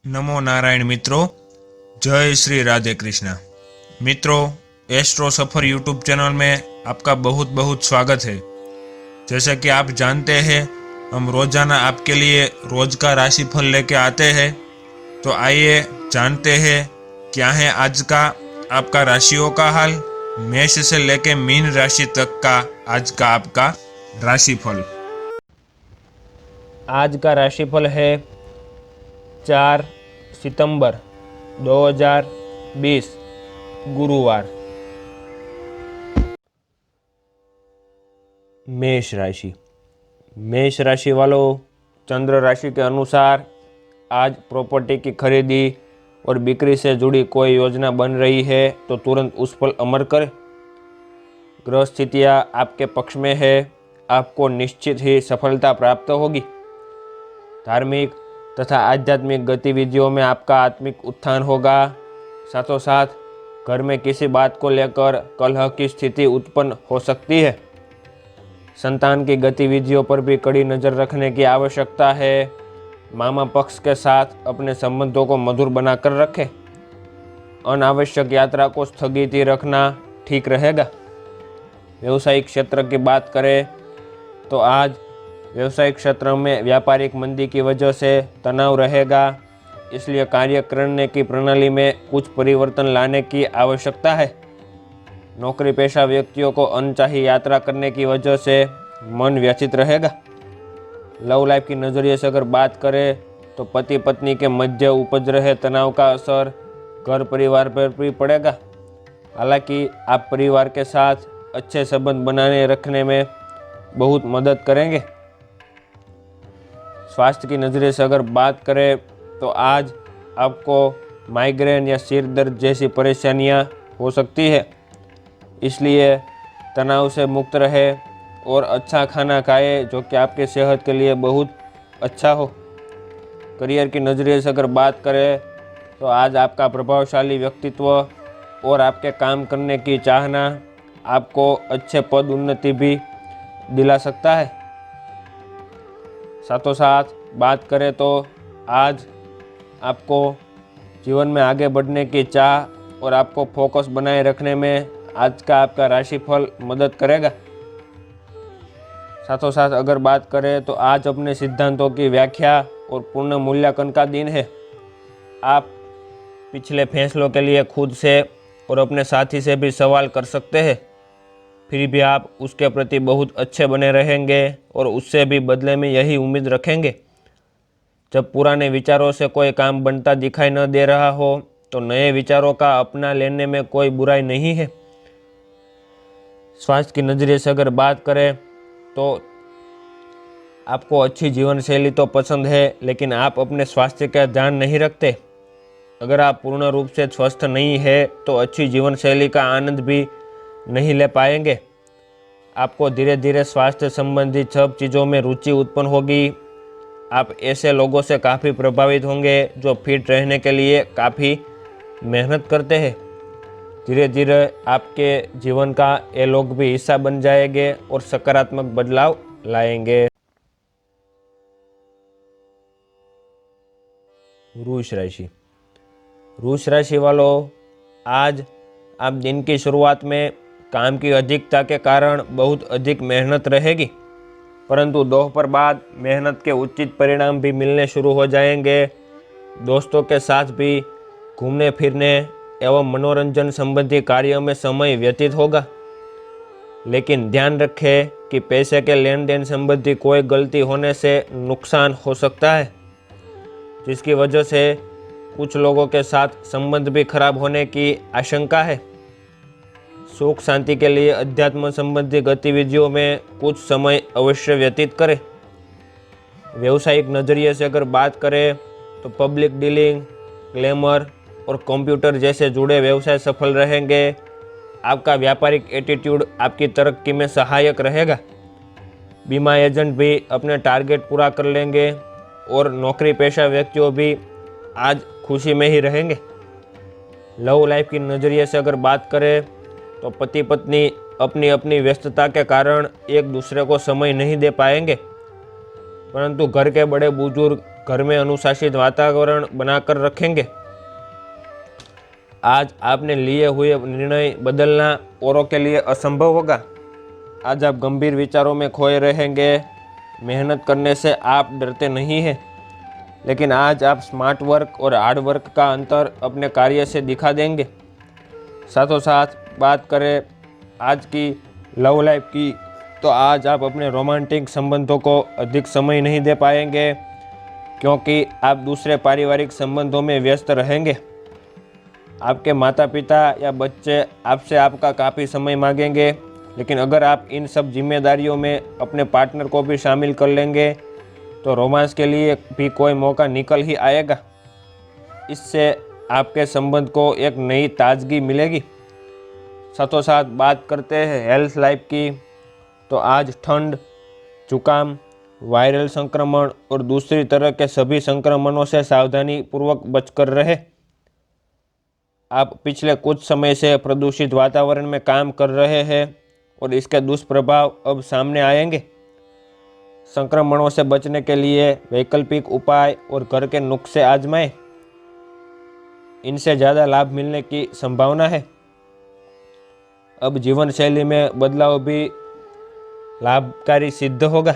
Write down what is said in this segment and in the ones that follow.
नमो नारायण मित्रों, जय श्री राधे कृष्णा। मित्रों, एस्ट्रो सफर यूट्यूब चैनल में आपका बहुत बहुत स्वागत है। जैसे कि आप जानते हैं, हम रोजाना आपके लिए रोज का राशिफल लेके आते हैं। तो आइए जानते हैं क्या है आज का आपका राशियों का हाल। मेष से लेके मीन राशि तक का आज का आपका राशिफल। आज का राशिफल है 4 सितंबर 2020 गुरुवार। मेष राशि वालों, चंद्र राशि के अनुसार आज प्रॉपर्टी की खरीदी और बिक्री से जुड़ी कोई योजना बन रही है तो तुरंत उस पर अमल करें। ग्रह स्थितियाँ आपके पक्ष में है, आपको निश्चित ही सफलता प्राप्त होगी। धार्मिक तथा आध्यात्मिक गतिविधियों में आपका आत्मिक उत्थान होगा। साथों साथ घर में किसी बात को लेकर कलह की स्थिति उत्पन्न हो सकती है। संतान की गतिविधियों पर भी कड़ी नज़र रखने की आवश्यकता है। मामा पक्ष के साथ अपने संबंधों को मधुर बनाकर रखें। अनावश्यक यात्रा को स्थगित ही रखना ठीक रहेगा। व्यवसायिक क्षेत्र की बात करें तो आज व्यवसायिक क्षेत्र में व्यापारिक मंदी की वजह से तनाव रहेगा, इसलिए कार्य करने की प्रणाली में कुछ परिवर्तन लाने की आवश्यकता है। नौकरी पेशा व्यक्तियों को अनचाही यात्रा करने की वजह से मन व्यथित रहेगा। लव लाइफ की नज़रिए से अगर बात करें तो पति पत्नी के मध्य उपज रहे तनाव का असर घर परिवार पर भी पड़ेगा। हालांकि आप परिवार के साथ अच्छे संबंध बनाने रखने में बहुत मदद करेंगे। स्वास्थ्य की नज़रिए से अगर बात करें तो आज आपको माइग्रेन या सिर दर्द जैसी परेशानियां हो सकती है, इसलिए तनाव से मुक्त रहे और अच्छा खाना खाए जो कि आपके सेहत के लिए बहुत अच्छा हो। करियर की नज़रिए से अगर बात करें तो आज आपका प्रभावशाली व्यक्तित्व और आपके काम करने की चाहना आपको अच्छे पद उन्नति भी दिला सकता है। साथों साथ बात करें तो आज आपको जीवन में आगे बढ़ने की चाह और आपको फोकस बनाए रखने में आज का आपका राशिफल मदद करेगा। साथों साथ अगर बात करें तो आज अपने सिद्धांतों की व्याख्या और पूर्ण मूल्यांकन का दिन है। आप पिछले फैसलों के लिए खुद से और अपने साथी से भी सवाल कर सकते हैं, फिर भी आप उसके प्रति बहुत अच्छे बने रहेंगे और उससे भी बदले में यही उम्मीद रखेंगे। जब पुराने विचारों से कोई काम बनता दिखाई न दे रहा हो तो नए विचारों का अपना लेने में कोई बुराई नहीं है। स्वास्थ्य की नज़रिए से अगर बात करें तो आपको अच्छी जीवन शैली तो पसंद है, लेकिन आप अपने स्वास्थ्य का ध्यान नहीं रखते। अगर आप पूर्ण रूप से स्वस्थ नहीं है तो अच्छी जीवन शैली का आनंद भी नहीं ले पाएंगे। आपको धीरे धीरे स्वास्थ्य संबंधी सब चीज़ों में रुचि उत्पन्न होगी। आप ऐसे लोगों से काफ़ी प्रभावित होंगे जो फिट रहने के लिए काफ़ी मेहनत करते हैं। धीरे धीरे आपके जीवन का ये लोग भी हिस्सा बन जाएंगे और सकारात्मक बदलाव लाएंगे। वृष राशि वालों, आज आप दिन की शुरुआत में काम की अधिकता के कारण बहुत अधिक मेहनत रहेगी, परंतु दोपहर बाद मेहनत के उचित परिणाम भी मिलने शुरू हो जाएंगे। दोस्तों के साथ भी घूमने फिरने एवं मनोरंजन संबंधी कार्यों में समय व्यतीत होगा, लेकिन ध्यान रखें कि पैसे के लेन देन संबंधी कोई गलती होने से नुकसान हो सकता है, जिसकी वजह से कुछ लोगों के साथ संबंध भी खराब होने की आशंका है। सुख शांति के लिए अध्यात्म संबंधी गतिविधियों में कुछ समय अवश्य व्यतीत करें। व्यवसायिक नज़रिए से अगर बात करें तो पब्लिक डीलिंग, ग्लैमर और कंप्यूटर जैसे जुड़े व्यवसाय सफल रहेंगे। आपका व्यापारिक एटीट्यूड आपकी तरक्की में सहायक रहेगा। बीमा एजेंट भी अपने टारगेट पूरा कर लेंगे और नौकरी पेशा व्यक्तियों भी आज खुशी में ही रहेंगे। लव लाइफ की नज़रिए से अगर बात करें तो पति पत्नी अपनी अपनी व्यस्तता के कारण एक दूसरे को समय नहीं दे पाएंगे, परंतु घर के बड़े बुजुर्ग घर में अनुशासित वातावरण बनाकर रखेंगे। आज आपने लिए हुए निर्णय बदलना औरों के लिए असंभव होगा। आज आप गंभीर विचारों में खोए रहेंगे। मेहनत करने से आप डरते नहीं हैं, लेकिन आज आप स्मार्ट वर्क और हार्ड वर्क का अंतर अपने कार्य से दिखा देंगे। साथों साथ बात करें आज की लव लाइफ की, तो आज आप अपने रोमांटिक संबंधों को अधिक समय नहीं दे पाएंगे, क्योंकि आप दूसरे पारिवारिक संबंधों में व्यस्त रहेंगे। आपके माता पिता या बच्चे आपसे आपका काफ़ी समय मांगेंगे, लेकिन अगर आप इन सब जिम्मेदारियों में अपने पार्टनर को भी शामिल कर लेंगे तो रोमांस के लिए भी कोई मौका निकल ही आएगा। इससे आपके संबंध को एक नई ताजगी मिलेगी। साथों साथ बात करते हैं हेल्थ लाइफ की, तो आज ठंड, जुकाम, वायरल संक्रमण और दूसरी तरह के सभी संक्रमणों से सावधानी पूर्वक बचकर रहे। आप पिछले कुछ समय से प्रदूषित वातावरण में काम कर रहे हैं और इसके दुष्प्रभाव अब सामने आएंगे। संक्रमणों से बचने के लिए वैकल्पिक उपाय और घर के नुस्खे आजमाएं। इनसे ज़्यादा लाभ मिलने की संभावना है। अब जीवन शैली में बदलाव भी लाभकारी सिद्ध होगा।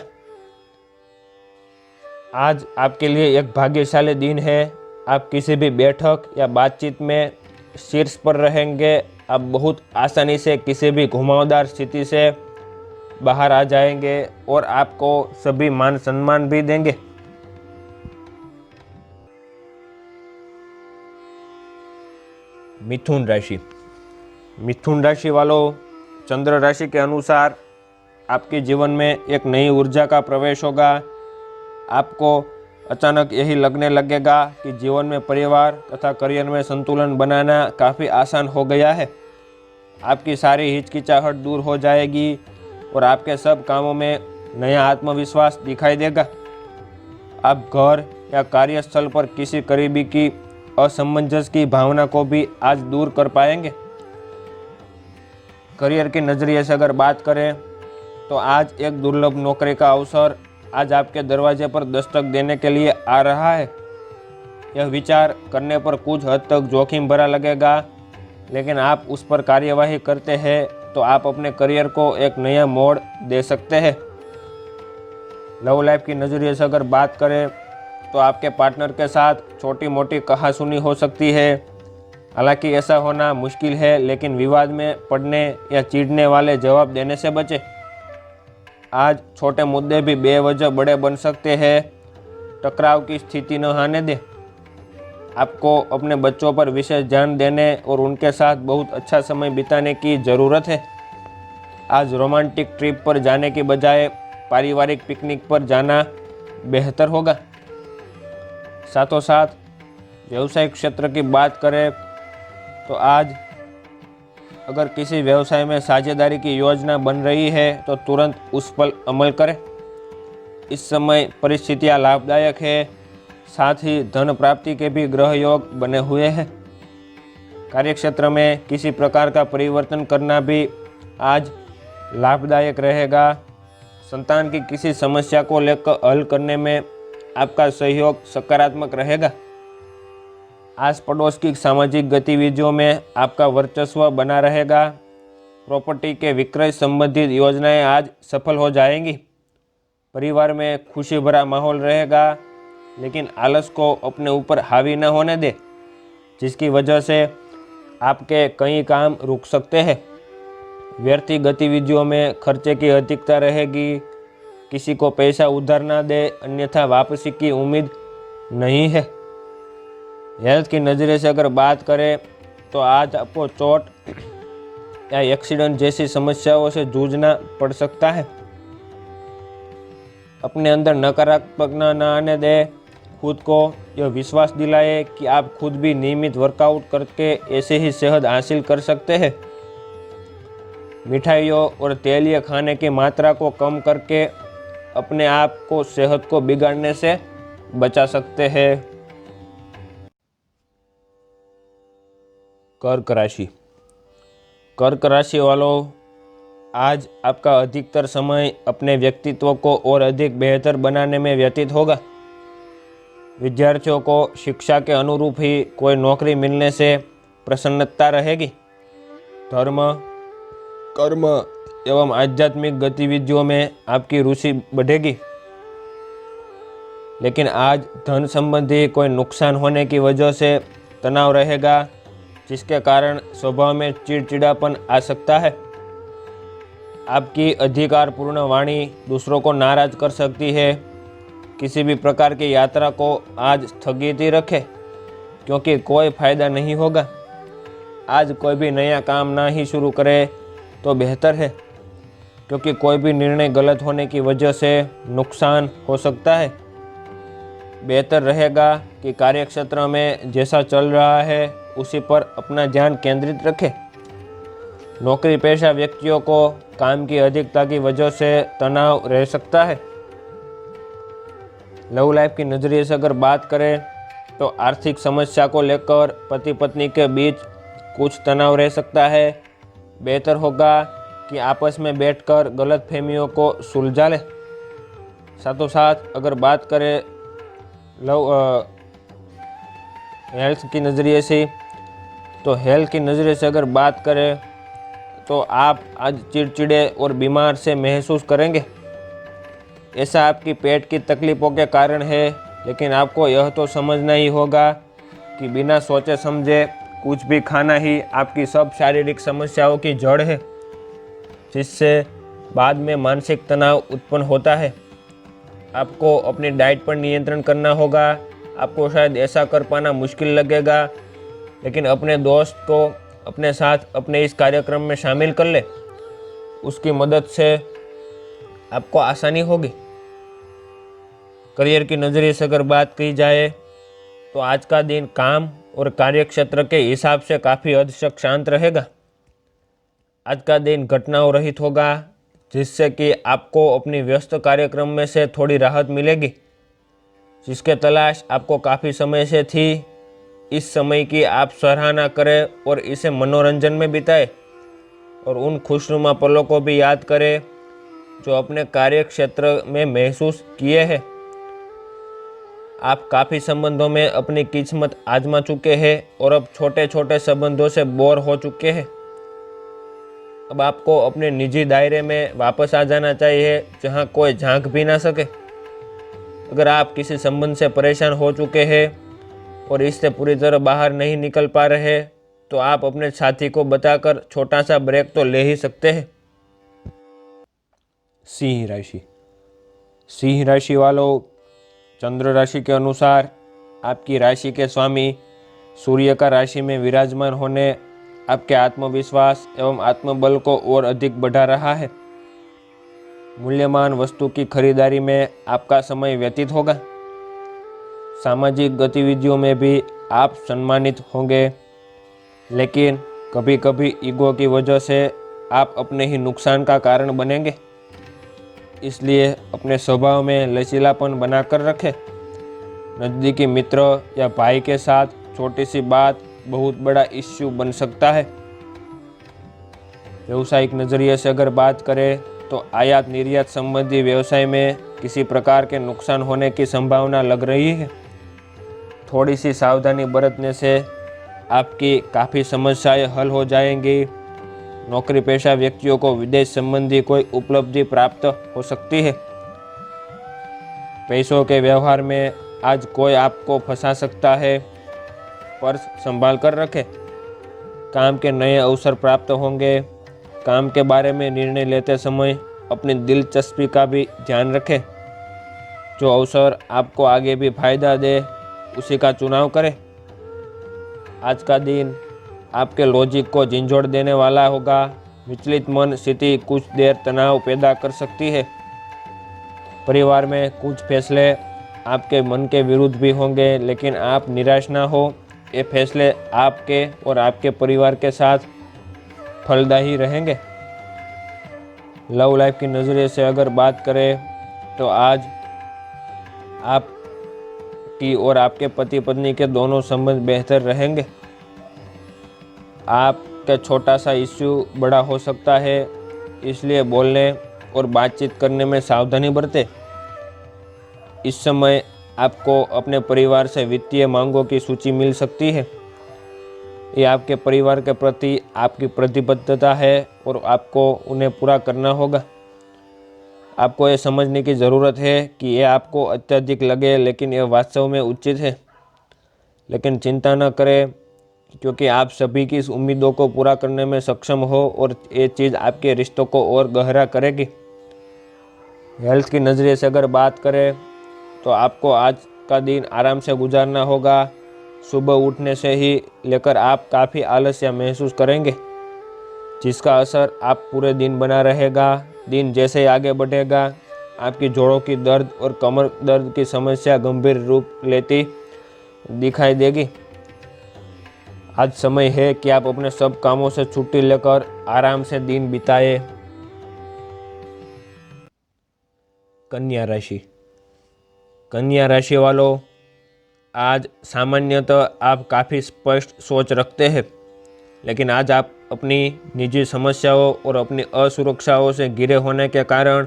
आज आपके लिए एक भाग्यशाली दिन है। आप किसी भी बैठक या बातचीत में शीर्ष पर रहेंगे। आप बहुत आसानी से किसी भी घुमावदार स्थिति से बाहर आ जाएंगे और आपको सभी मान सम्मान भी देंगे। मिथुन राशि। मिथुन राशि वालों, चंद्र राशि के अनुसार आपके जीवन में एक नई ऊर्जा का प्रवेश होगा। आपको अचानक यही लगने लगेगा कि जीवन में परिवार तथा करियर में संतुलन बनाना काफ़ी आसान हो गया है। आपकी सारी हिचकिचाहट दूर हो जाएगी और आपके सब कामों में नया आत्मविश्वास दिखाई देगा। आप घर या कार्यस्थल पर किसी करीबी की असमंजस की भावना को भी आज दूर कर पाएंगे। करियर के नज़रिए से अगर बात करें तो आज एक दुर्लभ नौकरी का अवसर आज आपके दरवाजे पर दस्तक देने के लिए आ रहा है। यह विचार करने पर कुछ हद तक जोखिम भरा लगेगा, लेकिन आप उस पर कार्यवाही करते हैं तो आप अपने करियर को एक नया मोड़ दे सकते हैं। लव लाइफ की नज़रिए से अगर बात करें तो आपके पार्टनर के साथ छोटी मोटी कहासुनी हो सकती है। हालांकि ऐसा होना मुश्किल है, लेकिन विवाद में पड़ने या चिढ़ने वाले जवाब देने से बचें। आज छोटे मुद्दे भी बेवजह बड़े बन सकते हैं। टकराव की स्थिति न आने दें। आपको अपने बच्चों पर विशेष ध्यान देने और उनके साथ बहुत अच्छा समय बिताने की ज़रूरत है। आज रोमांटिक ट्रिप पर जाने की बजाय पारिवारिक पिकनिक पर जाना बेहतर होगा। साथों साथ व्यवसायिक क्षेत्र की बात करें तो आज अगर किसी व्यवसाय में साझेदारी की योजना बन रही है तो तुरंत उस पर अमल करें। इस समय परिस्थितियां लाभदायक है। साथ ही धन प्राप्ति के भी ग्रह योग बने हुए हैं। कार्यक्षेत्र में किसी प्रकार का परिवर्तन करना भी आज लाभदायक रहेगा। संतान की किसी समस्या को लेकर हल करने में आपका सहयोग सकारात्मक रहेगा। आस पड़ोस की सामाजिक गतिविधियों में आपका वर्चस्व बना रहेगा। प्रॉपर्टी के विक्रय संबंधित योजनाएं आज सफल हो जाएंगी। परिवार में खुशी भरा माहौल रहेगा, लेकिन आलस को अपने ऊपर हावी न होने दे, जिसकी वजह से आपके कई काम रुक सकते हैं। व्यर्थी गतिविधियों में खर्चे की अधिकता रहेगी। किसी को पैसा उधार ना दे, अन्यथा वापसी की उम्मीद नहीं है। हेल्थ की नज़रिए से अगर बात करें तो आज आपको चोट या एक्सीडेंट जैसी समस्याओं से जूझना पड़ सकता है। अपने अंदर नकारात्मकता न आने दे। खुद को यह विश्वास दिलाए कि आप खुद भी नियमित वर्कआउट करके ऐसे ही सेहत हासिल कर सकते हैं। मिठाइयों और तेलीय खाने की मात्रा को कम करके अपने आप को सेहत को बिगाड़ने से बचा सकते हैं। कर्क राशि। कर्क राशि वालों, आज आपका अधिकतर समय अपने व्यक्तित्व को और अधिक बेहतर बनाने में व्यतीत होगा। विद्यार्थियों को शिक्षा के अनुरूप ही कोई नौकरी मिलने से प्रसन्नता रहेगी। धर्म, कर्म एवं आध्यात्मिक गतिविधियों में आपकी रुचि बढ़ेगी। लेकिन आज धन संबंधी कोई नुकसान होने की वजह से तनाव रहेगा, जिसके कारण स्वभाव में चिड़चिड़ापन आ सकता है। आपकी अधिकारपूर्ण वाणी दूसरों को नाराज कर सकती है। किसी भी प्रकार की यात्रा को आज स्थगित ही रखें, क्योंकि कोई फायदा नहीं होगा। आज कोई भी नया काम ना ही शुरू करे तो बेहतर है, क्योंकि कोई भी निर्णय गलत होने की वजह से नुकसान हो सकता है। बेहतर रहेगा कि कार्यक्षेत्र में जैसा चल रहा है उसी पर अपना ध्यान केंद्रित रखें। नौकरी पेशा व्यक्तियों को काम की अधिकता की वजह से तनाव रह सकता है। लव लाइफ की नज़रिए से अगर बात करें तो आर्थिक समस्या को लेकर पति पत्नी के बीच कुछ तनाव रह सकता है। बेहतर होगा कि आपस में बैठकर गलतफहमियों को सुलझा लें। साथों साथ अगर बात करें हेल्थ की नज़रिए से, तो हेल्थ की नज़रिए से अगर बात करें तो आप आज चिड़चिड़े और बीमार से महसूस करेंगे। ऐसा आपकी पेट की तकलीफ़ों के कारण है, लेकिन आपको यह तो समझना ही होगा कि बिना सोचे समझे कुछ भी खाना ही आपकी सब शारीरिक समस्याओं की जड़ है, जिससे बाद में मानसिक तनाव उत्पन्न होता है। आपको अपनी डाइट पर नियंत्रण करना होगा। आपको शायद ऐसा कर पाना मुश्किल लगेगा, लेकिन अपने दोस्त को अपने साथ अपने इस कार्यक्रम में शामिल कर ले। उसकी मदद से आपको आसानी होगी। करियर की नज़रिए से अगर बात की जाए तो आज का दिन काम और कार्यक्षेत्र के हिसाब से काफ़ी हद तक शांत रहेगा। आज का दिन घटनाओं रहित होगा, जिससे कि आपको अपनी व्यस्त कार्यक्रम में से थोड़ी राहत मिलेगी, जिसके तलाश आपको काफ़ी समय से थी। इस समय की आप सराहना करें और इसे मनोरंजन में बिताएं, और उन खुशनुमा पलों को भी याद करें जो अपने कार्य क्षेत्र में महसूस किए हैं। आप काफ़ी संबंधों में अपनी किस्मत आजमा चुके हैं और अब छोटे छोटे संबंधों से बोर हो चुके हैं। अब आपको अपने निजी दायरे में वापस आ जाना चाहिए, जहां कोई झांक भी ना सके। अगर आप किसी संबंध से परेशान हो चुके हैं और इससे पूरी तरह बाहर नहीं निकल पा रहे, तो आप अपने साथी को बताकर छोटा सा ब्रेक तो ले ही सकते हैं। सिंह राशि। सिंह राशि वालों, चंद्र राशि के अनुसार आपकी राशि के स्वामी सूर्य का राशि में विराजमान होने आपके आत्मविश्वास एवं आत्मबल को और अधिक बढ़ा रहा है। मूल्यवान वस्तु की खरीदारी में आपका समय व्यतीत होगा। सामाजिक गतिविधियों में भी आप सम्मानित होंगे, लेकिन कभी कभी ईगो की वजह से आप अपने ही नुकसान का कारण बनेंगे। इसलिए अपने स्वभाव में लचीलापन बनाकर रखें। नज़दीकी मित्र या भाई के साथ छोटी सी बात बहुत बड़ा इश्यू बन सकता है। व्यवसायिक नज़रिए से अगर बात करें तो आयात निर्यात संबंधी व्यवसाय में किसी प्रकार के नुकसान होने की संभावना लग रही है। थोड़ी सी सावधानी बरतने से आपकी काफ़ी समस्याएं हल हो जाएंगी। नौकरी पेशा व्यक्तियों को विदेश संबंधी कोई उपलब्धि प्राप्त हो सकती है। पैसों के व्यवहार में आज कोई आपको फंसा सकता है, पर्स संभाल कर रखें। काम के नए अवसर प्राप्त होंगे। काम के बारे में निर्णय लेते समय अपनी दिलचस्पी का भी ध्यान रखें। जो अवसर आपको आगे भी फायदा दे, उसी का चुनाव करें। आज का दिन आपके लॉजिक को झंझोड़ देने वाला होगा। विचलित मन स्थिति कुछ देर तनाव पैदा कर सकती है। परिवार में कुछ फैसले आपके मन के विरुद्ध भी होंगे, लेकिन आप निराश ना हो। ये फैसले आपके और आपके परिवार के साथ फलदायी रहेंगे। लव लाइफ की नज़रिए से अगर बात करें तो आज आपकी और आपके पति पत्नी के दोनों संबंध बेहतर रहेंगे। आपका छोटा सा इश्यू बड़ा हो सकता है, इसलिए बोलने और बातचीत करने में सावधानी बरतें। इस समय आपको अपने परिवार से वित्तीय मांगों की सूची मिल सकती है। ये आपके परिवार के प्रति आपकी प्रतिबद्धता है और आपको उन्हें पूरा करना होगा। आपको ये समझने की ज़रूरत है कि ये आपको अत्यधिक लगे, लेकिन ये वास्तव में उचित है। लेकिन चिंता न करें, क्योंकि आप सभी की इस उम्मीदों को पूरा करने में सक्षम हो और ये चीज़ आपके रिश्तों को और गहरा करेगी। हेल्थ की नज़रिए से अगर बात करें तो आपको आज का दिन आराम से गुजारना होगा। सुबह उठने से ही लेकर आप काफ़ी आलस्य महसूस करेंगे, जिसका असर आप पूरे दिन बना रहेगा। दिन जैसे ही आगे बढ़ेगा, आपकी जोड़ों की दर्द और कमर दर्द की समस्या गंभीर रूप लेती दिखाई देगी। आज समय है कि आप अपने सब कामों से छुट्टी लेकर आराम से दिन बिताए। कन्या राशि। कन्या राशि वालों, आज सामान्यतः आप काफ़ी स्पष्ट सोच रखते हैं, लेकिन आज आप अपनी निजी समस्याओं और अपनी असुरक्षाओं से घिरे होने के कारण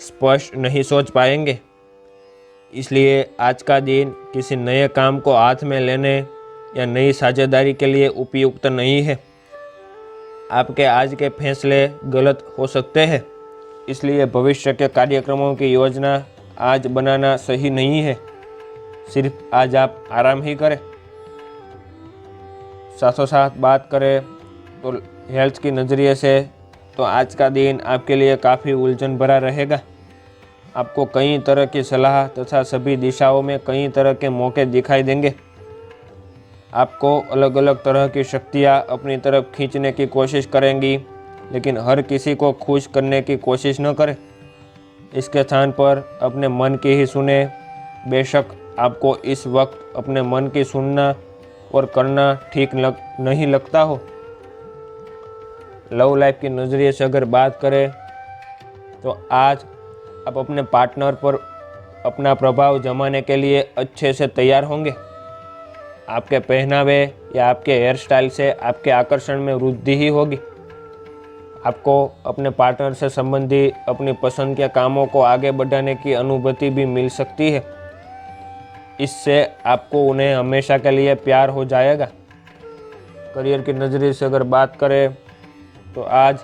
स्पष्ट नहीं सोच पाएंगे। इसलिए आज का दिन किसी नए काम को हाथ में लेने या नई साझेदारी के लिए उपयुक्त नहीं है। आपके आज के फैसले गलत हो सकते हैं, इसलिए भविष्य के कार्यक्रमों की योजना आज बनाना सही नहीं है। सिर्फ आज आप आराम ही करें। साथों साथ बात करें तो हेल्थ की नज़रिए से तो आज का दिन आपके लिए काफ़ी उलझन भरा रहेगा। आपको कई तरह की सलाह तथा सभी दिशाओं में कई तरह के मौके दिखाई देंगे। आपको अलग अलग तरह की शक्तियाँ अपनी तरफ खींचने की कोशिश करेंगी, लेकिन हर किसी को खुश करने की कोशिश न करें। इसके स्थान पर अपने मन की ही सुने। बेशक आपको इस वक्त अपने मन की सुनना और करना ठीक नहीं लगता हो। लव लाइफ की नज़रिए से अगर बात करें तो आज आप अपने पार्टनर पर अपना प्रभाव जमाने के लिए अच्छे से तैयार होंगे। आपके पहनावे या आपके हेयर स्टाइल से आपके आकर्षण में वृद्धि ही होगी। आपको अपने पार्टनर से संबंधी अपनी पसंद के कामों को आगे बढ़ाने की अनुभूति भी मिल सकती है। इससे आपको उन्हें हमेशा के लिए प्यार हो जाएगा। करियर की नज़रिए से अगर बात करें तो आज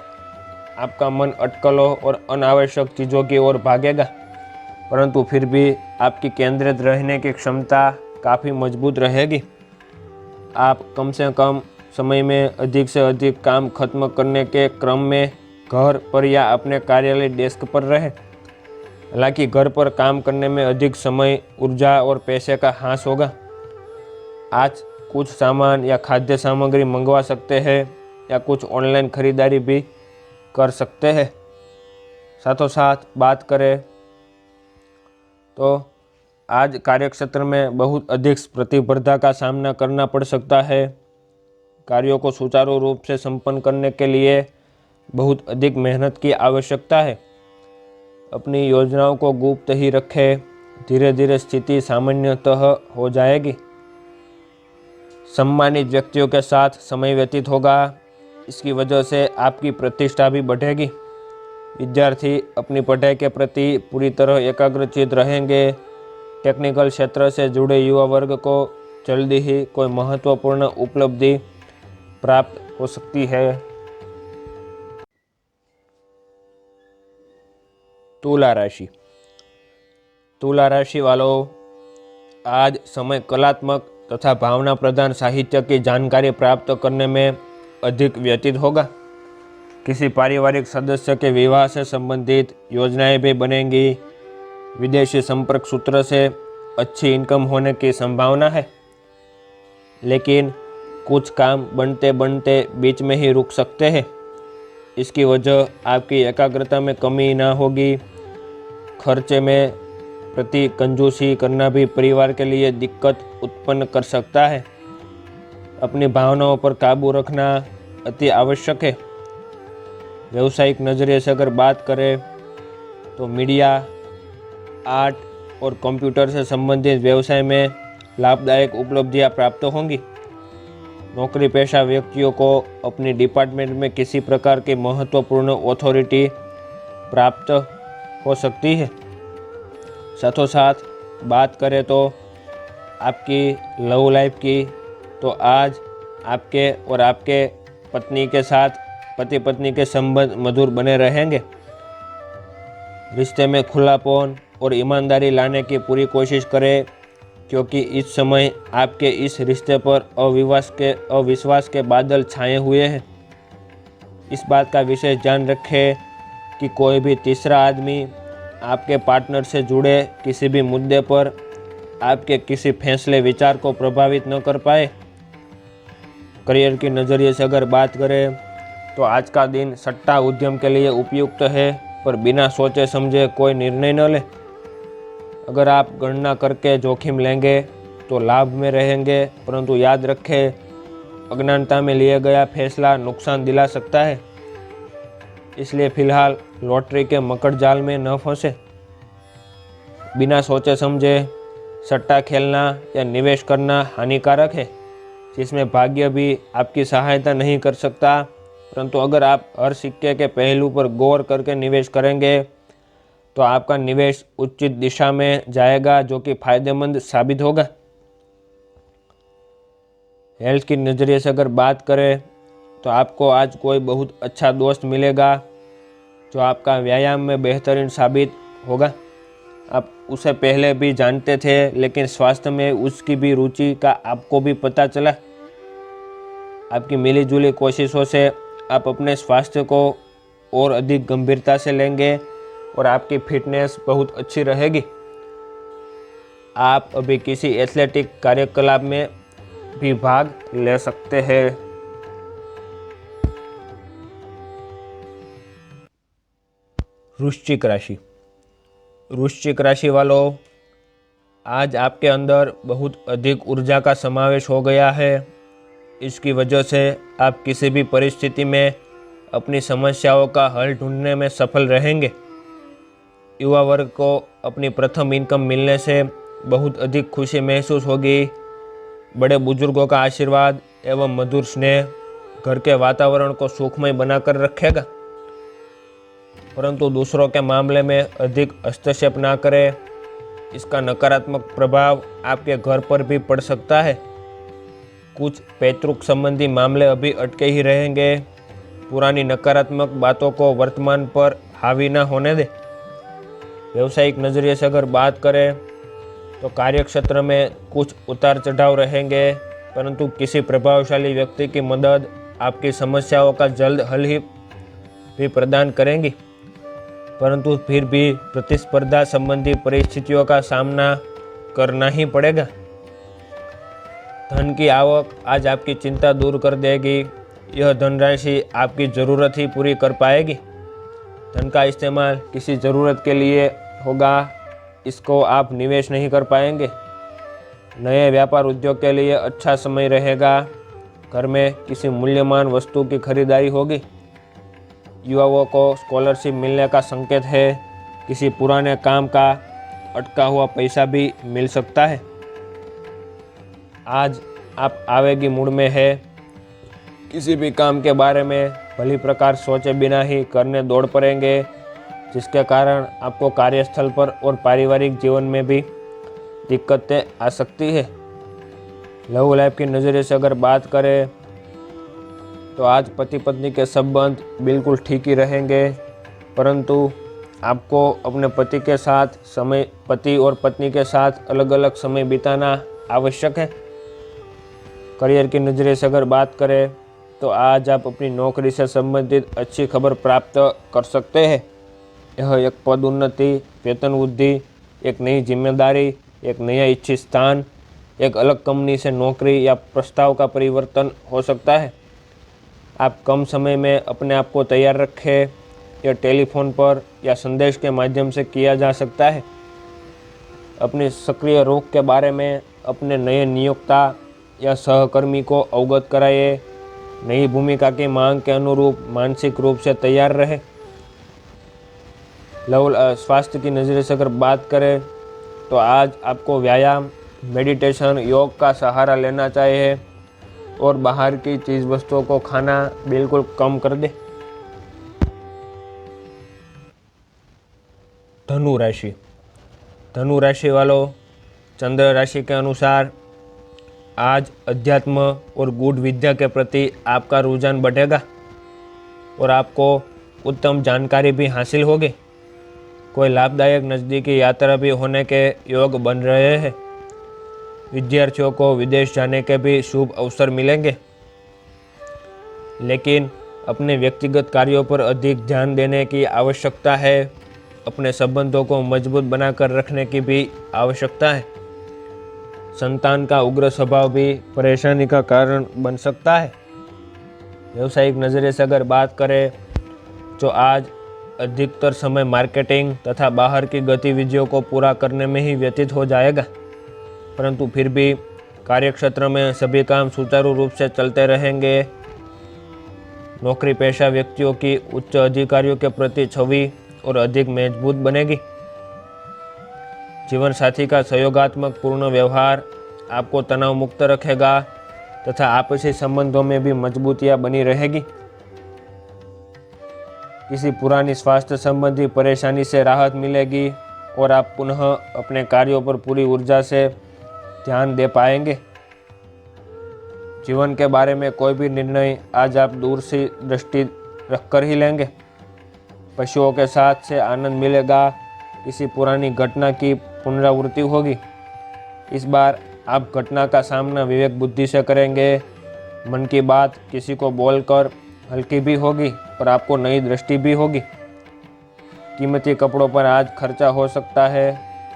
आपका मन अटकलों और अनावश्यक चीज़ों की ओर भागेगा, परंतु फिर भी आपकी केंद्रित रहने की क्षमता काफ़ी मजबूत रहेगी। आप कम से कम समय में अधिक से अधिक काम खत्म करने के क्रम में घर पर या अपने कार्यालय डेस्क पर रहें। हालांकि घर पर काम करने में अधिक समय, ऊर्जा और पैसे का ह्रास होगा। आज कुछ सामान या खाद्य सामग्री मंगवा सकते हैं या कुछ ऑनलाइन खरीदारी भी कर सकते हैं। साथों साथ बात करें तो आज कार्यक्षेत्र में बहुत अधिक प्रतिस्पर्धा का सामना करना पड़ सकता है। कार्यों को सुचारू रूप से संपन्न करने के लिए बहुत अधिक मेहनत की आवश्यकता है। अपनी योजनाओं को गुप्त ही रखें। धीरे धीरे स्थिति सामान्यतः हो जाएगी। सम्मानित व्यक्तियों के साथ समय व्यतीत होगा। इसकी वजह से आपकी प्रतिष्ठा भी बढ़ेगी। विद्यार्थी अपनी पढ़ाई के प्रति पूरी तरह एकाग्रचित रहेंगे। टेक्निकल क्षेत्र से जुड़े युवा वर्ग को जल्दी ही कोई महत्वपूर्ण उपलब्धि प्राप्त हो सकती है। तुला राशि। तुला राशि वालों, आज समय कलात्मक तथा भावना प्रधान साहित्य की जानकारी प्राप्त करने में अधिक व्यतीत होगा। किसी पारिवारिक सदस्य के विवाह से संबंधित योजनाएं भी बनेंगी। विदेशी संपर्क सूत्र से अच्छी इनकम होने की संभावना है, लेकिन कुछ काम बनते बनते बीच में ही रुक सकते हैं। इसकी वजह आपकी एकाग्रता में कमी ना होगी। खर्चे में प्रति कंजूसी करना भी परिवार के लिए दिक्कत उत्पन्न कर सकता है। अपनी भावनाओं पर काबू रखना अति आवश्यक है। व्यावसायिक नज़रिए से अगर बात करें तो मीडिया, आर्ट और कंप्यूटर से संबंधित व्यवसाय में लाभदायक उपलब्धियां प्राप्त होंगी। नौकरी पेशा व्यक्तियों को अपनी डिपार्टमेंट में किसी प्रकार की महत्वपूर्ण अथॉरिटी प्राप्त हो सकती है। साथों साथ बात करें तो आपकी लव लाइफ की, तो आज आपके और आपके पत्नी के साथ पति पत्नी के संबंध मधुर बने रहेंगे। रिश्ते में खुलापन और ईमानदारी लाने की पूरी कोशिश करें, क्योंकि इस समय आपके इस रिश्ते पर अविश्वास के बादल छाए हुए हैं। इस बात का विशेष ध्यान रखें कि कोई भी तीसरा आदमी आपके पार्टनर से जुड़े किसी भी मुद्दे पर आपके किसी फैसले विचार को प्रभावित न कर पाए। करियर की नज़रिए से अगर बात करें तो आज का दिन सट्टा उद्यम के लिए उपयुक्त है, पर बिना सोचे समझे कोई निर्णय न ले। अगर आप गणना करके जोखिम लेंगे तो लाभ में रहेंगे, परंतु याद रखें अज्ञानता में लिया गया फैसला नुकसान दिला सकता है। इसलिए फिलहाल लॉटरी के मकड़ जाल में न फंसे। बिना सोचे समझे सट्टा खेलना या निवेश करना हानिकारक है, जिसमें भाग्य भी आपकी सहायता नहीं कर सकता। परंतु अगर आप हर सिक्के के पहलू पर गौर करके निवेश करेंगे तो आपका निवेश उचित दिशा में जाएगा, जो कि फायदेमंद साबित होगा। हेल्थ की नज़रिए से अगर बात करें तो आपको आज कोई बहुत अच्छा दोस्त मिलेगा जो आपका व्यायाम में बेहतरीन साबित होगा। आप उसे पहले भी जानते थे, लेकिन स्वास्थ्य में उसकी भी रुचि का आपको भी पता चला। आपकी मिलीजुली कोशिशों से आप अपने स्वास्थ्य को और अधिक गंभीरता से लेंगे और आपकी फिटनेस बहुत अच्छी रहेगी। आप अभी किसी एथलेटिक कार्यकलाप में भी भाग ले सकते हैं। वृश्चिक राशि। वृश्चिक राशि वालों, आज आपके अंदर बहुत अधिक ऊर्जा का समावेश हो गया है। इसकी वजह से आप किसी भी परिस्थिति में अपनी समस्याओं का हल ढूंढने में सफल रहेंगे। युवा वर्ग को अपनी प्रथम इनकम मिलने से बहुत अधिक खुशी महसूस होगी। बड़े बुजुर्गों का आशीर्वाद एवं मधुर स्नेह घर के वातावरण को सुखमय बनाकर रखेगा। परंतु दूसरों के मामले में अधिक हस्तक्षेप ना करें, इसका नकारात्मक प्रभाव आपके घर पर भी पड़ सकता है। कुछ पैतृक संबंधी मामले अभी अटके ही रहेंगे। पुरानी नकारात्मक बातों को वर्तमान पर हावी ना होने दें। व्यवसायिक नज़रिए से अगर बात करें तो कार्यक्षेत्र में कुछ उतार चढ़ाव रहेंगे, परंतु किसी प्रभावशाली व्यक्ति की मदद आपकी समस्याओं का जल्द हल ही भी प्रदान करेंगी। परंतु फिर भी प्रतिस्पर्धा संबंधी परिस्थितियों का सामना करना ही पड़ेगा। धन की आवक आज आपकी चिंता दूर कर देगी। यह धनराशि आपकी ज़रूरत ही पूरी कर पाएगी। धन का इस्तेमाल किसी ज़रूरत के लिए होगा, इसको आप निवेश नहीं कर पाएंगे। नए व्यापार उद्योग के लिए अच्छा समय रहेगा। घर में किसी मूल्यवान वस्तु की खरीदारी होगी। युवाओं को स्कॉलरशिप मिलने का संकेत है। किसी पुराने काम का अटका हुआ पैसा भी मिल सकता है। आज आप आवेगी मूड में है। किसी भी काम के बारे में भली प्रकार सोचे बिना ही करने दौड़ पड़ेंगे, जिसके कारण आपको कार्यस्थल पर और पारिवारिक जीवन में भी दिक्कतें आ सकती है। लव लाइफ की नज़रिए से अगर बात करें तो आज पति पत्नी के संबंध बिल्कुल ठीक ही रहेंगे, परंतु आपको अपने पति और पत्नी के साथ अलग अलग समय बिताना आवश्यक है। करियर की नज़रिए से अगर बात करें तो आज आप अपनी नौकरी से संबंधित अच्छी खबर प्राप्त कर सकते हैं। यह एक पद उन्नति, वेतन वृद्धि, एक नई जिम्मेदारी, एक नया इच्छित स्थान, एक अलग कंपनी से नौकरी या प्रस्ताव का परिवर्तन हो सकता है। आप कम समय में अपने आप को तैयार रखें। यह टेलीफोन पर या संदेश के माध्यम से किया जा सकता है। अपनी सक्रिय रुख के बारे में अपने नए नियोक्ता या सहकर्मी को अवगत कराइए। नई भूमिका की मांग के अनुरूप मानसिक रूप से तैयार रहे। स्वास्थ्य की नज़र से अगर बात करें तो आज आपको व्यायाम, मेडिटेशन, योग का सहारा लेना चाहिए और बाहर की चीज़ वस्तुओं को खाना बिल्कुल कम कर दे। धनु राशि वालों, चंद्र राशि के अनुसार आज अध्यात्म और गूढ़ विद्या के प्रति आपका रुझान बढ़ेगा और आपको उत्तम जानकारी भी हासिल होगी। कोई लाभदायक नज़दीकी यात्रा भी होने के योग बन रहे हैं। विद्यार्थियों को विदेश जाने के भी शुभ अवसर मिलेंगे, लेकिन अपने व्यक्तिगत कार्यों पर अधिक ध्यान देने की आवश्यकता है। अपने संबंधों को मजबूत बनाकर रखने की भी आवश्यकता है। संतान का उग्र स्वभाव भी परेशानी का कारण बन सकता है। व्यावसायिक नज़रिए से अगर बात करें तो आज अधिकतर समय मार्केटिंग तथा बाहर की गतिविधियों को पूरा करने में ही व्यतीत हो जाएगा, परंतु फिर भी कार्यक्षेत्र में सभी काम सुचारू रूप से चलते रहेंगे। नौकरी पेशा व्यक्तियों की उच्च अधिकारियों के प्रति छवि और अधिक मजबूत बनेगी। जीवन साथी का सहयोगात्मक पूर्ण व्यवहार आपको तनाव मुक्त रखेगा तथा आपसी संबंधों में भी मजबूतियां बनी रहेगी। किसी पुरानी स्वास्थ्य संबंधी परेशानी से राहत मिलेगी और आप पुनः अपने कार्यों पर पूरी ऊर्जा से ध्यान दे पाएंगे। जीवन के बारे में कोई भी निर्णय आज आप दूर से दृष्टि रखकर ही लेंगे। पशुओं के साथ से आनंद मिलेगा। किसी पुरानी घटना की पुनरावृत्ति होगी। इस बार आप घटना का सामना विवेक बुद्धि से करेंगे। मन की बात किसी को बोलकर हल्की भी होगी और आपको नई दृष्टि भी होगी। कीमती कपड़ों पर आज खर्चा हो सकता है।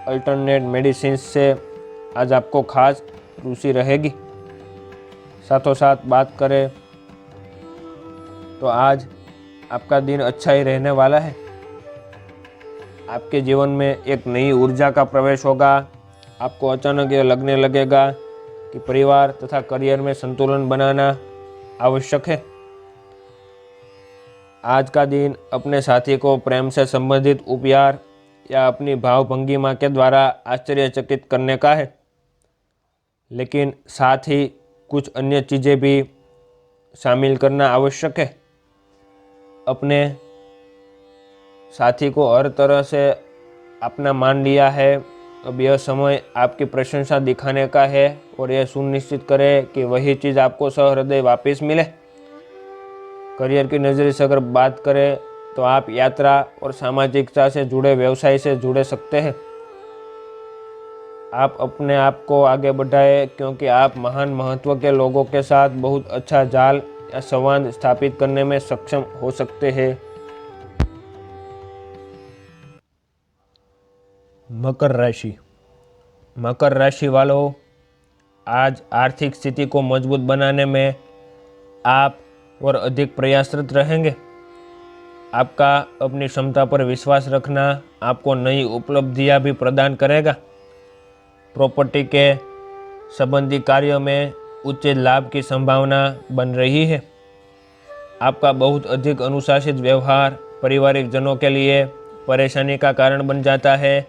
अल्टरनेट मेडिसिन से आज आपको खास रुचि रहेगी। साथों साथ बात करें तो आज आपका दिन अच्छा ही रहने वाला है। आपके जीवन में एक नई ऊर्जा का प्रवेश होगा। आपको अचानक यह लगने लगेगा कि परिवार तथा करियर में संतुलन बनाना आवश्यक है। आज का दिन अपने साथी को प्रेम से संबंधित उपहार या अपनी भावभंगिमा के द्वारा आश्चर्यचकित करने का है, लेकिन साथ ही कुछ अन्य चीज़ें भी शामिल करना आवश्यक है। अपने साथी को हर तरह से अपना मान लिया है, अब यह समय आपकी प्रशंसा दिखाने का है और यह सुनिश्चित करें कि वही चीज़ आपको सहृदय वापस मिले। करियर की नज़रिए से अगर बात करें तो आप यात्रा और सामाजिकता से जुड़े व्यवसाय से जुड़े सकते हैं। आप अपने आप को आगे बढ़ाएं, क्योंकि आप महान महत्व के लोगों के साथ बहुत अच्छा जाल या संवाद स्थापित करने में सक्षम हो सकते हैं। मकर राशि वालों, आज आर्थिक स्थिति को मजबूत बनाने में आप और अधिक प्रयासरत रहेंगे। आपका अपनी क्षमता पर विश्वास रखना आपको नई उपलब्धियां भी प्रदान करेगा। प्रॉपर्टी के संबंधी कार्यों में उच्च लाभ की संभावना बन रही है। आपका बहुत अधिक अनुशासित व्यवहार पारिवारिक जनों के लिए परेशानी का कारण बन जाता है।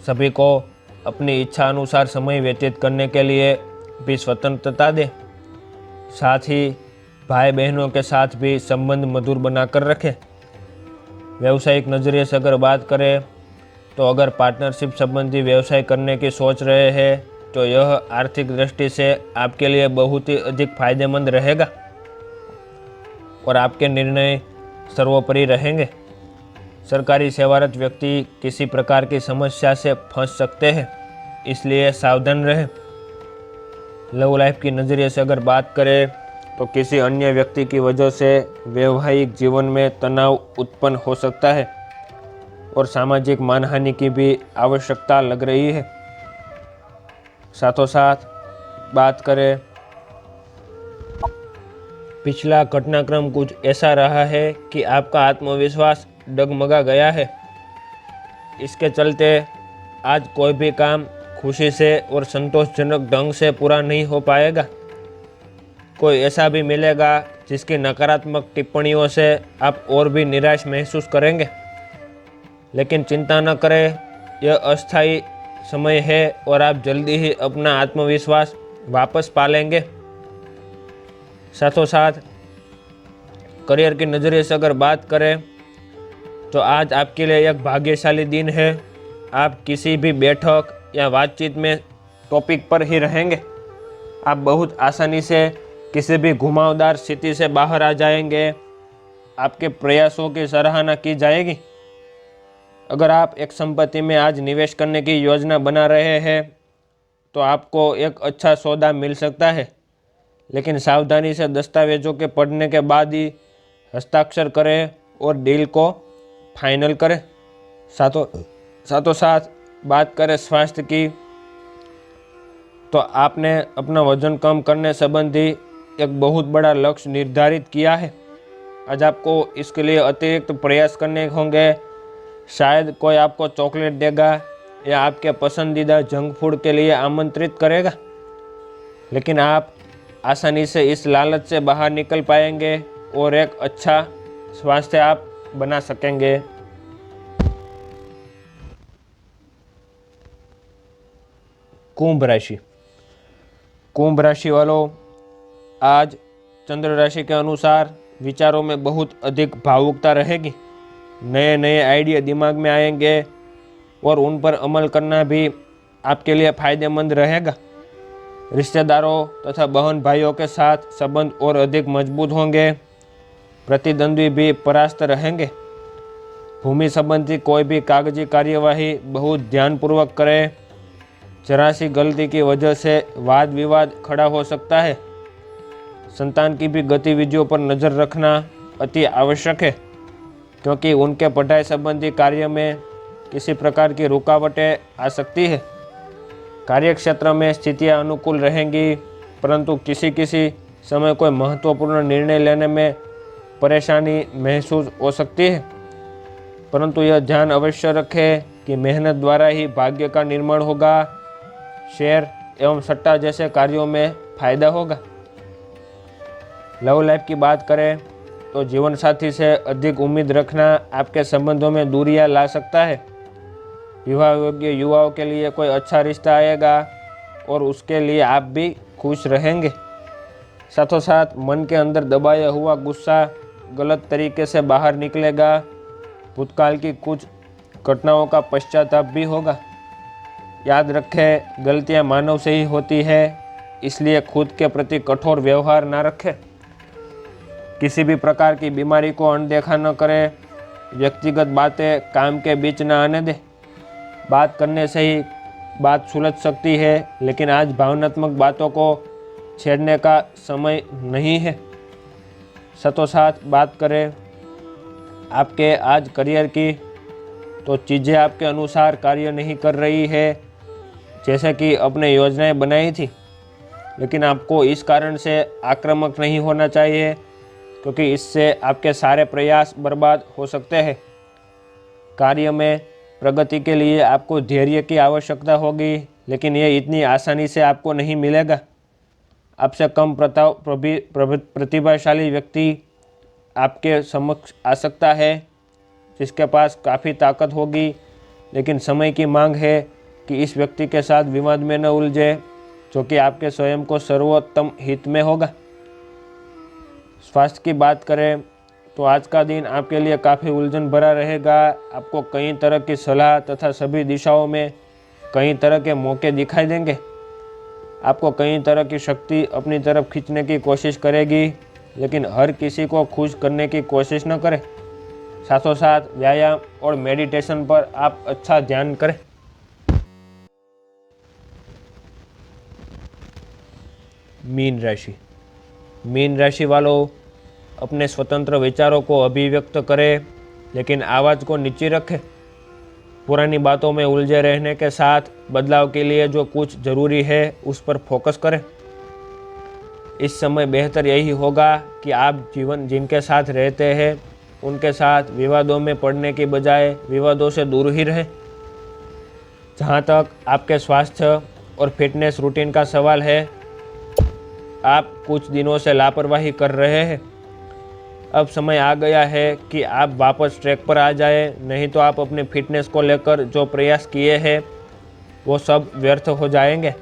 सभी को अपनी इच्छा अनुसार समय व्यतीत करने के लिए भी स्वतंत्रता दें। साथ ही भाई बहनों के साथ भी संबंध मधुर बनाकर रखें। व्यावसायिक नज़रिए से अगर बात करें तो अगर पार्टनरशिप संबंधी व्यवसाय करने की सोच रहे हैं तो यह आर्थिक दृष्टि से आपके लिए बहुत ही अधिक फायदेमंद रहेगा और आपके निर्णय सर्वोपरि रहेंगे। सरकारी सेवारत व्यक्ति किसी प्रकार की समस्या से फंस सकते हैं, इसलिए सावधान रहें। लव लाइफ की नज़रिए से अगर बात करें तो किसी अन्य व्यक्ति की वजह से वैवाहिक जीवन में तनाव उत्पन्न हो सकता है और सामाजिक मानहानि की भी आवश्यकता लग रही है। साथों साथ बात करें, पिछला घटनाक्रम कुछ ऐसा रहा है कि आपका आत्मविश्वास डगमगा गया है। इसके चलते आज कोई भी काम खुशी से और संतोषजनक ढंग से पूरा नहीं हो पाएगा। कोई ऐसा भी मिलेगा जिसकी नकारात्मक टिप्पणियों से आप और भी निराश महसूस करेंगे, लेकिन चिंता न करें, यह अस्थायी समय है और आप जल्दी ही अपना आत्मविश्वास वापस पा लेंगे। साथों साथ करियर की नज़रिए से अगर बात करें तो आज आपके लिए एक भाग्यशाली दिन है। आप किसी भी बैठक या बातचीत में टॉपिक पर ही रहेंगे। आप बहुत आसानी से किसी भी घुमावदार स्थिति से बाहर आ जाएंगे। आपके प्रयासों की सराहना की जाएगी। अगर आप एक संपत्ति में आज निवेश करने की योजना बना रहे हैं तो आपको एक अच्छा सौदा मिल सकता है, लेकिन सावधानी से दस्तावेजों के पढ़ने के बाद ही हस्ताक्षर करें और डील को फाइनल करें। साथों साथ बात करें स्वास्थ्य की, तो आपने अपना वजन कम करने संबंधी एक बहुत बड़ा लक्ष्य निर्धारित किया है। आज आपको इसके लिए अतिरिक्त प्रयास करने होंगे। शायद कोई आपको चॉकलेट देगा या आपके पसंदीदा जंक फूड के लिए आमंत्रित करेगा, लेकिन आप आसानी से इस लालच से बाहर निकल पाएंगे और एक अच्छा स्वास्थ्य आप बना सकेंगे। कुंभ राशि वालों, आज चंद्र राशि के अनुसार विचारों में बहुत अधिक भावुकता रहेगी। नए नए आइडिया दिमाग में आएंगे और उन पर अमल करना भी आपके लिए फायदेमंद रहेगा। रिश्तेदारों तथा बहन भाइयों के साथ संबंध और अधिक मजबूत होंगे। प्रतिद्वंद्वी भी परास्त रहेंगे। भूमि संबंधी कोई भी कागजी कार्यवाही बहुत ध्यानपूर्वक करें। जरा सी गलती की वजह से वाद विवाद खड़ा हो सकता है। संतान की भी गतिविधियों पर नज़र रखना अति आवश्यक है, क्योंकि उनके पढ़ाई संबंधी कार्य में किसी प्रकार की रुकावटें आ सकती है। कार्यक्षेत्र में स्थितियां अनुकूल रहेंगी, परंतु किसी समय कोई महत्वपूर्ण निर्णय लेने में परेशानी महसूस हो सकती है। परंतु यह ध्यान अवश्य रखें कि मेहनत द्वारा ही भाग्य का निर्माण होगा। शेयर एवं सट्टा जैसे कार्यों में फायदा होगा। लव लाइफ की बात करें तो जीवन साथी से अधिक उम्मीद रखना आपके संबंधों में दूरियां ला सकता है। विवाह योग्य युवाओं के लिए कोई अच्छा रिश्ता आएगा और उसके लिए आप भी खुश रहेंगे। साथों साथ मन के अंदर दबाया हुआ गुस्सा गलत तरीके से बाहर निकलेगा। भूतकाल की कुछ घटनाओं का पश्चाताप भी होगा। याद रखें, गलतियां मानव से ही होती है, इसलिए खुद के प्रति कठोर व्यवहार ना रखें। किसी भी प्रकार की बीमारी को अनदेखा न करें। व्यक्तिगत बातें काम के बीच न आने दें। बात करने से ही बात सुलझ सकती है, लेकिन आज भावनात्मक बातों को छेड़ने का समय नहीं है। साथों साथ बात करें आपके आज करियर की, तो चीज़ें आपके अनुसार कार्य नहीं कर रही है जैसे कि अपने योजनाएं बनाई थी, लेकिन आपको इस कारण से आक्रामक नहीं होना चाहिए, क्योंकि इससे आपके सारे प्रयास बर्बाद हो सकते हैं। कार्य में प्रगति के लिए आपको धैर्य की आवश्यकता होगी, लेकिन यह इतनी आसानी से आपको नहीं मिलेगा। आपसे कम प्रतिभाशाली व्यक्ति आपके समक्ष आ सकता है, जिसके पास काफ़ी ताकत होगी, लेकिन समय की मांग है कि इस व्यक्ति के साथ विवाद में न उलझे, जो कि आपके स्वयं को सर्वोत्तम हित में होगा। स्वास्थ्य की बात करें तो आज का दिन आपके लिए काफ़ी उलझन भरा रहेगा। आपको कई तरह की सलाह तथा सभी दिशाओं में कई तरह के मौके दिखाई देंगे। आपको कई तरह की शक्ति अपनी तरफ खींचने की कोशिश करेगी, लेकिन हर किसी को खुश करने की कोशिश न करें। साथों साथ व्यायाम और मेडिटेशन पर आप अच्छा ध्यान करें। मीन राशि वालों, अपने स्वतंत्र विचारों को अभिव्यक्त करें, लेकिन आवाज़ को नीचे रखें। पुरानी बातों में उलझे रहने के साथ बदलाव के लिए जो कुछ ज़रूरी है उस पर फोकस करें। इस समय बेहतर यही होगा कि आप जिनके साथ रहते हैं उनके साथ विवादों में पड़ने की बजाय विवादों से दूर ही रहें। जहाँ तक आपके स्वास्थ्य और फिटनेस रूटीन का सवाल है, आप कुछ दिनों से लापरवाही कर रहे हैं। अब समय आ गया है कि आप वापस ट्रैक पर आ जाए, नहीं तो आप अपनी फिटनेस को लेकर जो प्रयास किए हैं वो सब व्यर्थ हो जाएंगे।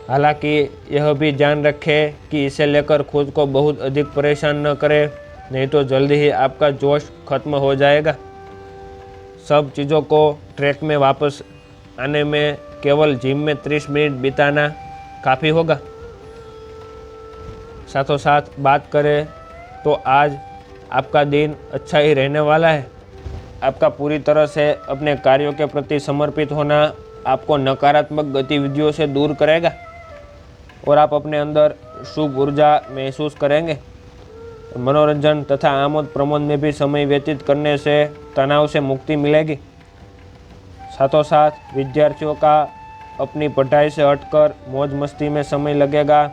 हालांकि यह भी ध्यान रखें कि इसे लेकर खुद को बहुत अधिक परेशान न करें, नहीं तो जल्दी ही आपका जोश खत्म हो जाएगा। सब चीज़ों को ट्रैक में वापस आने में केवल जिम में 30 मिनट बिताना काफ़ी होगा। साथों साथ बात करें तो आज आपका दिन अच्छा ही रहने वाला है। आपका पूरी तरह से अपने कार्यों के प्रति समर्पित होना आपको नकारात्मक गतिविधियों से दूर करेगा और आप अपने अंदर शुभ ऊर्जा महसूस करेंगे। मनोरंजन तथा आमोद प्रमोद में भी समय व्यतीत करने से तनाव से मुक्ति मिलेगी। साथों साथ विद्यार्थियों का अपनी पढ़ाई से हटकर मौज मस्ती में समय लगेगा।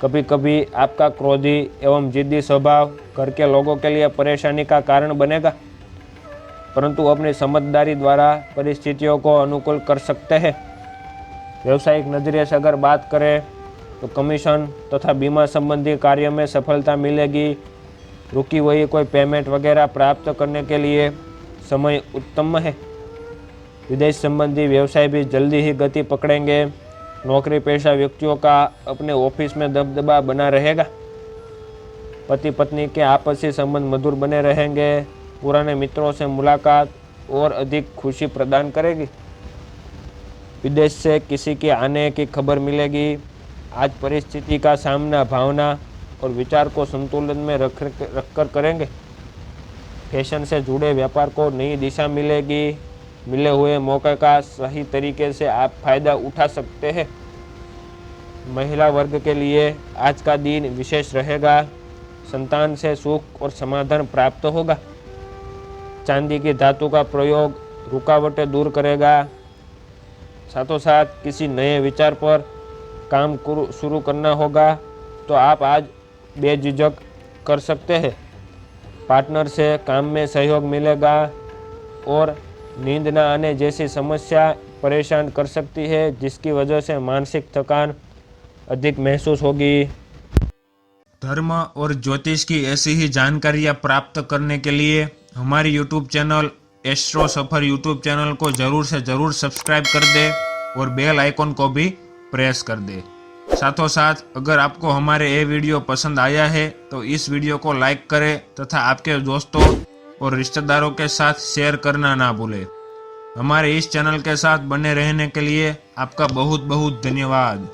कभी कभी आपका क्रोधी एवं जिद्दी स्वभाव घर के लोगों के लिए परेशानी का कारण बनेगा, परंतु अपनी समझदारी द्वारा परिस्थितियों को अनुकूल कर सकते हैं। व्यवसायिक नजरिए से अगर बात करें तो कमीशन तथा बीमा संबंधी कार्य में सफलता मिलेगी। रुकी हुई कोई पेमेंट वगैरह प्राप्त करने के लिए समय उत्तम है। विदेश संबंधी व्यवसाय भी जल्दी ही गति पकड़ेंगे। नौकरी पेशा व्यक्तियों का अपने ऑफिस में दबदबा बना रहेगा। पति पत्नी के आपसी संबंध मधुर बने रहेंगे। पुराने मित्रों से मुलाकात और अधिक खुशी प्रदान करेगी। विदेश से किसी के आने की खबर मिलेगी। आज परिस्थिति का सामना भावना और विचार को संतुलन में रखकर करेंगे। फैशन से जुड़े व्यापार को नई दिशा मिलेगी। मिले हुए मौके का सही तरीके से आप फायदा उठा सकते हैं। महिला वर्ग के लिए आज का दिन विशेष रहेगा। संतान से सुख और समाधान प्राप्त होगा। चांदी की धातु का प्रयोग रुकावटें दूर करेगा। साथों साथ किसी नए विचार पर काम शुरू करना होगा तो आप आज बेझिझक कर सकते हैं। पार्टनर से काम में सहयोग मिलेगा और नींद न आने जैसी समस्या परेशान कर सकती है, जिसकी वजह से मानसिक थकान अधिक महसूस होगी। धर्म और ज्योतिष की ऐसी ही जानकारियाँ प्राप्त करने के लिए हमारी यूट्यूब चैनल एस्ट्रो सफर यूट्यूब चैनल को जरूर से जरूर सब्सक्राइब कर दे और बेल आइकॉन को भी प्रेस कर दे। साथों साथ अगर आपको हमारे ये वीडियो पसंद आया है तो इस वीडियो को लाइक करें तथा आपके दोस्तों और रिश्तेदारों के साथ शेयर करना ना भूलें। हमारे इस चैनल के साथ बने रहने के लिए आपका बहुत बहुत धन्यवाद।